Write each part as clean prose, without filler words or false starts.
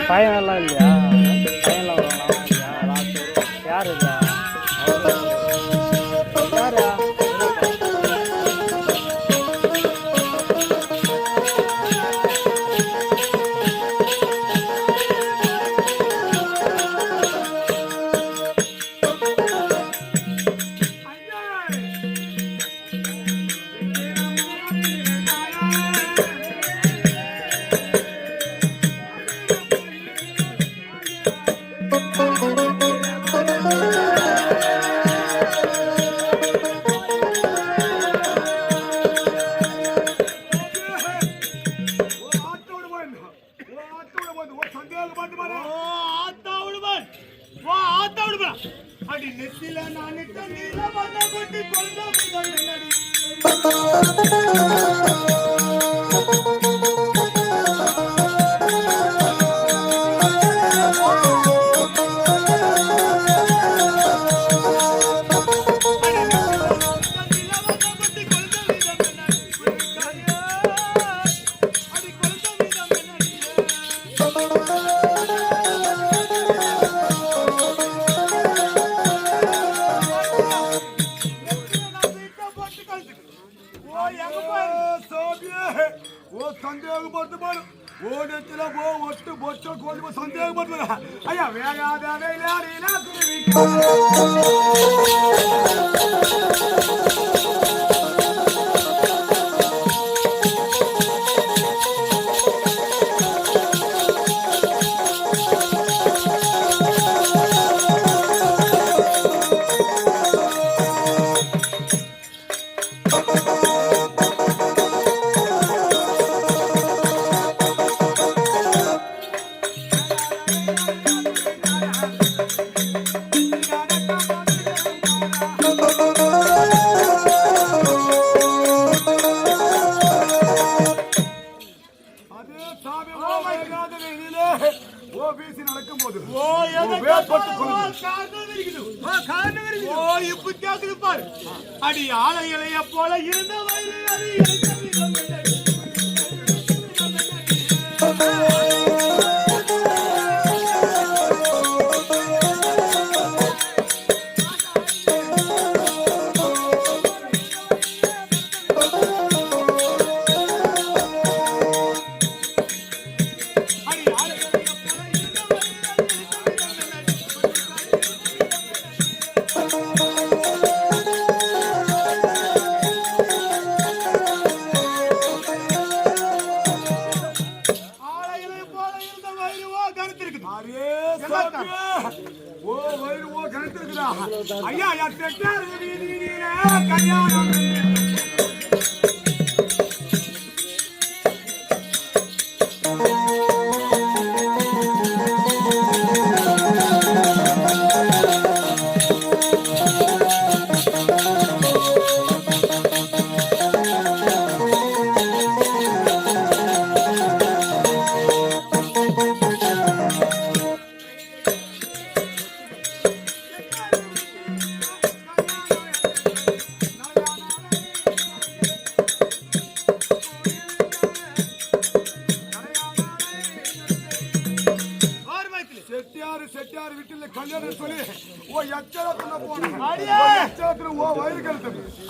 பையனெல்லாம் இல்லையா? பையன்லாம் யாரு இல்லையா? யாரா? அடி ஆலைகளைய போல இருந்த ஐயா கல்யாணம்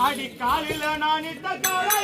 அடி காலில நான் இட்ட காலை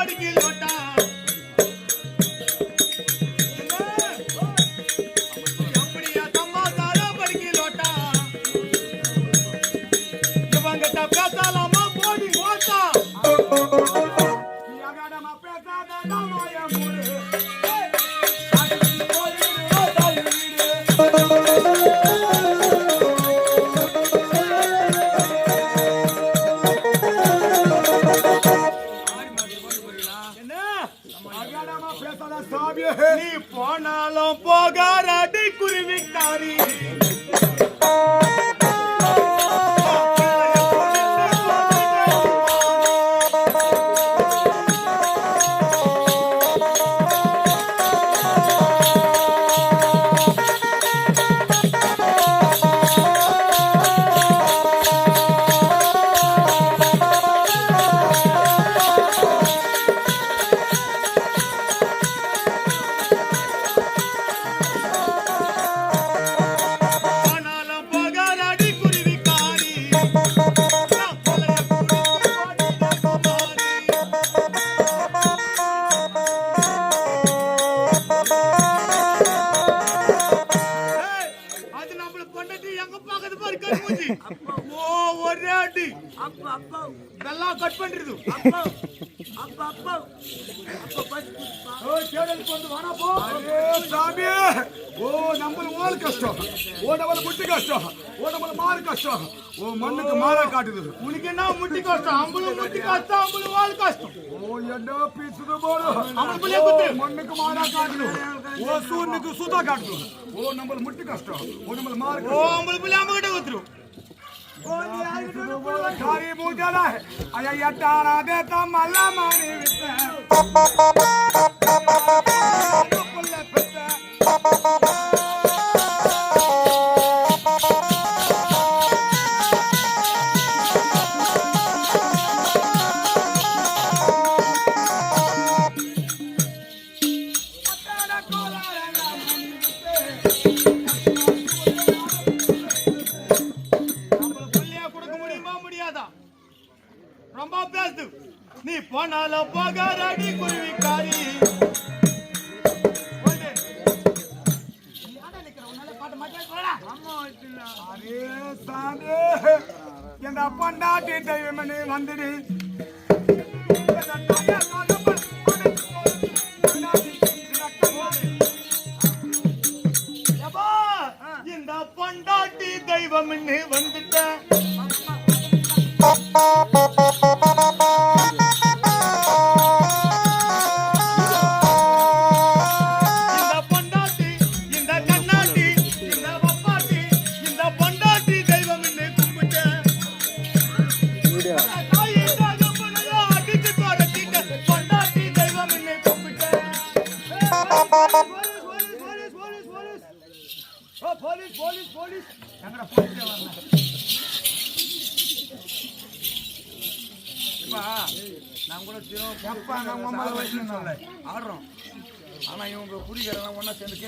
படிக்கலோட்டா எப்படியா தம்மா தாரா படிக்கலோட்டா இவங்கிட்ட பேசலாமா போடி ஓட்டா அகாடமா பேசாத மாய மூடு நீ போனாலும் போகாரடி குருவிக்காரி கட் பண்றது கஷ்டம் முட்டி கஷ்டம் மாறு கஷ்டம் மண்ணுக்கு மாற காட்டுது உனக்கு என்ன முட்டி கஷ்டம் அம்பளும் முட்டி கஷ்டம் அம்பளும் வாழ் கஷ்டம் என்ன பீசுது போடு மண்ணுக்கு மாறா காட்டுது சூரியனுக்கு சுத்தா காட்டுது நம்ம முட்டி கஷ்டம் நம்மள மாறு அம்பளு பிள்ளை அம்ம கிட்ட வந்துரும் खारी मुझला है अया यटारा देता मल्ला मारी विते पुल्ले फिते ரொம்ப பேசு நீ போனாலும் போகாரடி குருவிக்காரி என் பொண்டாட்டி தெய்வமனே வந்துடு இந்த பொண்டாட்டி தெய்வம் வந்துட்ட நான் கூட நம்ம அம்மாவை வச்சு ஆடுறோம் ஆனா இவங்க குடிக்கிறதெல்லாம் ஒன்னா சேர்ந்து